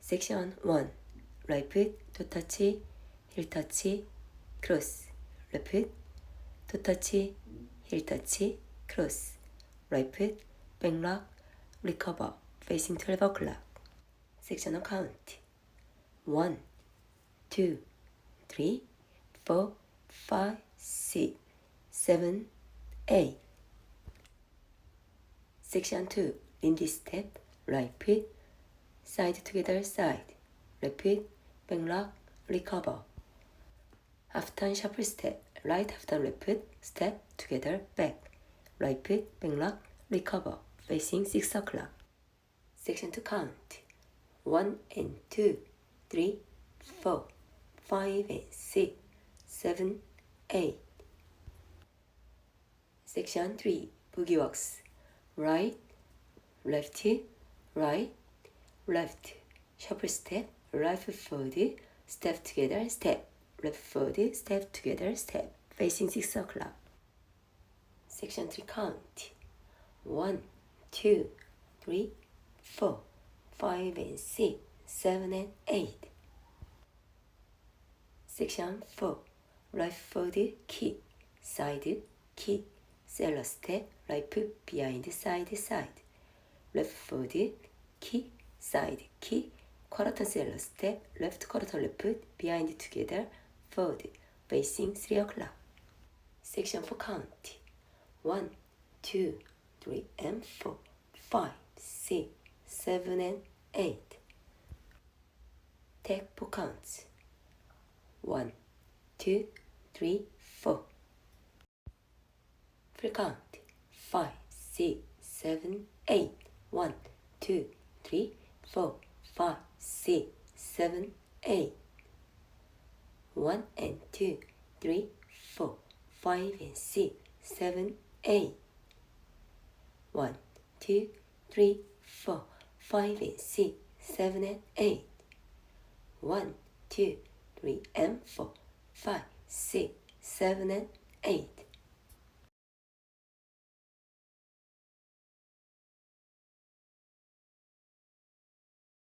Section 1. Right foot, toe touch, heel touch, cross. Left foot, toe touch, heel touch, cross. Right foot, back lock, recover, facing 12 o'clock. Section count. 1, 2, 3, 4, 5, 6, 7, 8. Section 2. Lindy step, right foot, side together side, left foot, back lock, recover. Half turn shuffle step, right half turn left foot, step together back, right foot, back lock, recover, facing 6 o'clock. Section 2 count. 1 and 2, 3, 4, 5 and 6, 7, 8. Section 3. Boogie walks. Right, left, right, left. Shuffle step, right foot forward, step together, step. Left forward, step together, step. Facing 6 o'clock. Section 3 count. 1, 2, 3, 4, 5 and 6, 7 and 8. Section 4. Right forward, kick, side, kick, cello step, right foot behind, side, side. Left forward, kick, side, kick, quarter turn cello step, left quarter turn left foot behind together, forward, facing 3 o'clock. Section 4 count. 1, 2, 3 and 4, 5, 6, 7 and 8. Take 4 counts. 1, 2, 3, 4. Full count. 5, 6, 7, 8. 1, 2, 3, 4, 5, 6, 7, 8. 1 and 2, 3, 4, 5 and 6, 7, 8. 1, 2, 3, 4, 5 and 6, 7 and 8. 1, 2, 3 and 4, 5, 6, 7 and 8.